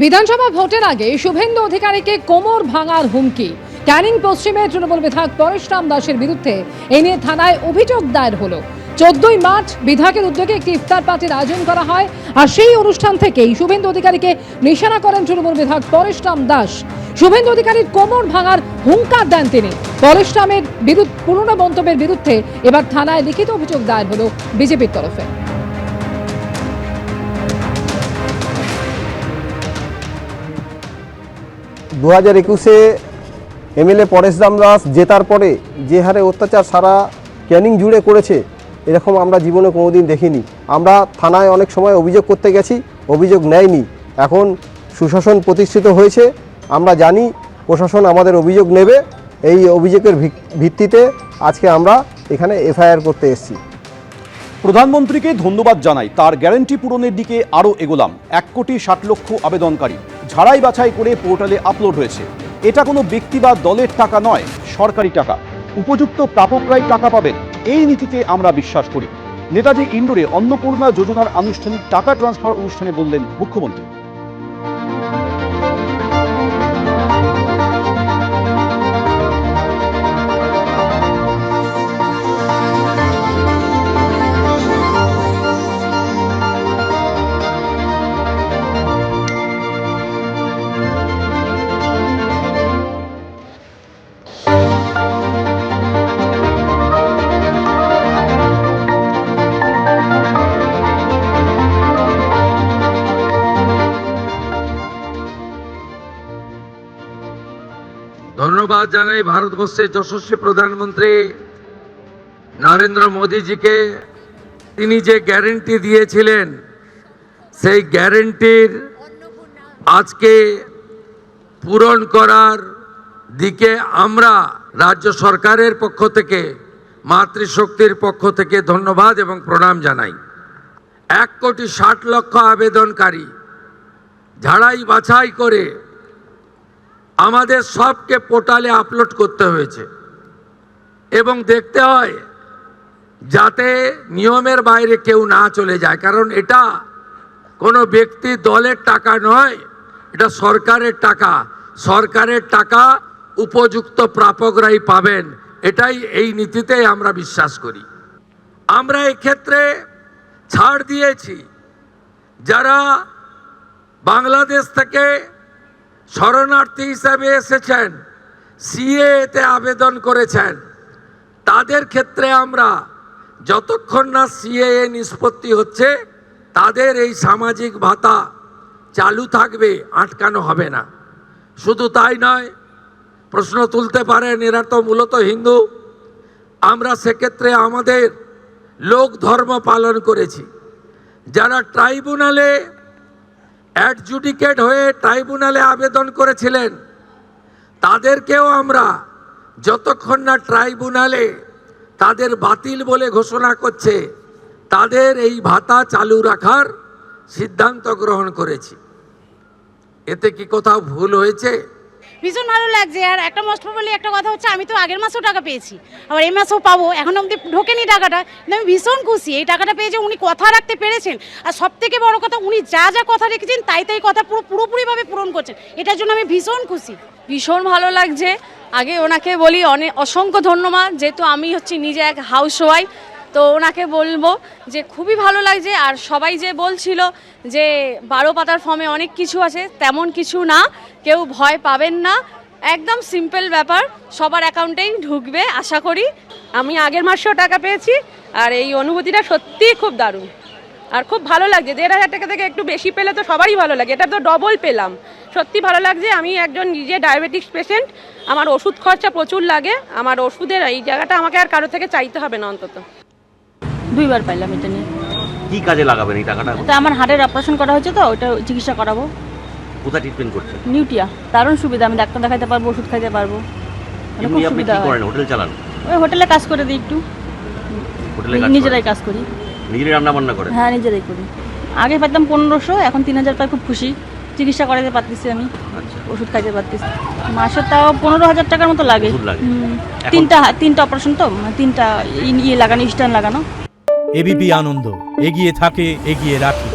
বিধানসভা ভোটের আগে শুভেন্দু অধিকারীকে কোমর ভাঙার হুমকি। ক্যানিং পশ্চিমে তৃণমূল বিধায়ক পরেশরাম দাসের বিরুদ্ধে এ নিয়ে থানায় অভিযোগ দায়ের হলো। 14ই মার্চ বিধায়কের উদ্যোগে একটি ইফতার পার্টির আয়োজন করা হয়, আর সেই অনুষ্ঠান থেকেই শুভেন্দু অধিকারীকে নিশানা করেন তৃণমূল বিধায়ক পরেশরাম দাস। শুভেন্দু অধিকারীর কোমর ভাঙার হুঙ্কার দেন তিনি। পরেশরামের পুরনো মন্তব্যের বিরুদ্ধে এবার থানায় লিখিত অভিযোগ দায়ের হলো বিজেপির তরফে। 2021-এ এমএলএ পরেশরাম দাস জেতার পরে যে হারে অত্যাচার সারা ক্যানিং জুড়ে করেছে, এরকম আমরা জীবনে কোনোদিন দেখিনি। আমরা থানায় অনেক সময় অভিযোগ করতে গেছি, অভিযোগ নেয়নি। এখন সুশাসন প্রতিষ্ঠিত হয়েছে, আমরা জানি প্রশাসন আমাদের অভিযোগ নেবে। এই অভিযোগের ভিত্তিতে আজকে আমরা এখানে এফআইআর করতে এসেছি। প্রধানমন্ত্রীকে ধন্যবাদ জানাই, তার গ্যারান্টি পূরণের দিকে আরও এগোলাম। 1,60,00,000 আবেদনকারী ঝাড়াই বাছাই করে পোর্টালে আপলোড হয়েছে। এটা কোনো ব্যক্তি বা দলের টাকা নয়, সরকারি টাকা। উপযুক্ত প্রাপকরাই টাকা পাবেন, এই নীতিতে আমরা বিশ্বাস করি। নেতাজি ইন্ডোরে অন্নপূর্ণা যোজনার আনুষ্ঠানিক টাকা ট্রান্সফার অনুষ্ঠানে বললেন মুখ্যমন্ত্রী। ধন্যবাদ জানাই ভারতবর্ষের যশস্বী প্রধানমন্ত্রী নরেন্দ্র মোদীজিকে। তিনি যে গ্যারেন্টি দিয়েছিলেন, সেই গ্যারেন্টির আজকে পূরণ করার দিকে আমরা রাজ্য সরকারের পক্ষ থেকে, মাতৃশক্তির পক্ষ থেকে ধন্যবাদ এবং প্রণাম জানাই। 1,60,00,000 আবেদনকারী ঝাড়াই বাছাই করে আমাদের সবকে পোর্টালে আপলোড করতে হয়েছে এবং দেখতে হয় যাতে নিয়মের বাইরে কেউ না চলে যায়, কারণ এটা কোনো ব্যক্তি দলের টাকা নয়, এটা সরকারের টাকা। সরকারের টাকা উপযুক্ত প্রাপকরাই পাবেন, এটাই এই নীতিতে আমরা বিশ্বাস করি। আমরা এক্ষেত্রে ছাড় দিয়েছি যারা বাংলাদেশ থেকে শরণার্থী হিসাবে এসেছেন, সিএতে আবেদন করেছেন, তাদের ক্ষেত্রে আমরা যতক্ষণ না সিএ নিষ্পত্তি হচ্ছে তাদের এই সামাজিক ভাতা চালু থাকবে, আটকানো হবে না। শুধু তাই নয়, প্রশ্ন তুলতে পারেন এরা তো মূলত হিন্দু। আমরা সেক্ষেত্রে আমাদের লোক ধর্ম পালন করেছি। যারা ট্রাইব্যুনালে অ্যাডজুডিকেট হয়ে ট্রাইব্যুনালে আবেদন করেছিলেন, তাদেরকেও আমরা যতক্ষণ না ট্রাইব্যুনালে তাদের বাতিল বলে ঘোষণা করছে, তাদের এই ভাতা চালু রাখার সিদ্ধান্ত গ্রহণ করেছি। এতে কি কোথাও ভুল হয়েছে? ভীষণ ভালো লাগছে। আর একটা মোস্ট প্রবলি একটা কথা হচ্ছে, আমি তো আগের মাসেও টাকা পেয়েছি, আবার এই মাসেও পাবো। এখন অবধি ঢোকেনি টাকাটা, কিন্তু আমি ভীষণ খুশি এই টাকাটা পেয়ে যে উনি কথা রাখতে পেরেছেন। আর সব থেকে বড় কথা, উনি যা যা কথা রেখেছেন তাই কথা পুরোপুরিভাবে পূরণ করছেন। এটার জন্য আমি ভীষণ খুশি, ভীষণ ভালো লাগছে। আগে ওনাকে বলি অসংখ্য ধন্যবাদ, যেহেতু আমি হচ্ছি নিজে এক হাউস ওয়াইফ, তো ওনাকে বলবো যে খুবই ভালো লাগছে। আর সবাই যে বলছিল যে 12 পাতার ফর্মে অনেক কিছু আছে, তেমন কিছু না, কেউ ভয় পাবেন না, একদম সিম্পল ব্যাপার, সবার অ্যাকাউন্টেই ঢুকবে আশা করি। আমি আগের মাসেও টাকা পেয়েছি, আর এই অনুভূতিটা সত্যিই খুব দারুণ আর খুব ভালো লাগছে। 1,500 টাকা থেকে একটু বেশি পেলে তো সবারই ভালো লাগে, এটা তো ডবল পেলাম, সত্যি ভালো লাগছে। আমি একজন নিজে ডায়াবেটিস পেশেন্ট, আমার ওষুধ খরচা প্রচুর লাগে, আমার ওষুধের এই জায়গাটা আমাকে আর কারো থেকে চাইতে হবে না। অন্তত 2 বার পাইলাম এটা নিয়ে। কি কাজে লাগাবেন এই টাকাটা? এটা আমার হার্টের অপারেশন করা হয়েছে, তো ওটা চিকিৎসা করাবো। কোথায় ট্রিটমেন্ট করছেন? নিউটিয়া, দারুণ সুবিধা, আমি ডাক্তার দেখাইতে পারবো, ওষুধ খাইতে পারবো, খুব আপনি সুবিধা কি হয়। করেন? হোটেল চালান? ওই হোটেলে কাজ করে দিই একটু, হোটেলে নিজেরাই কাজ করি। নিজেরাই রান্না বান্না করেন? হ্যাঁ, নিজেরাই করি। আগে পাইতাম 1500, এখন 3000 পাই, খুব খুশি। চিকিৎসা করাতে পারতেছি আমি, ওষুধ খাইতে পারতেছি। মাসে তাও 15,000 টাকার মতো লাগে। তিনটা অপারেশন, তো 3টা ইয়ে লাগানো, স্ট্যান্ড লাগানো। এবিপি আনন্দ, এগিয়ে থাকে, এগিয়ে রাখে।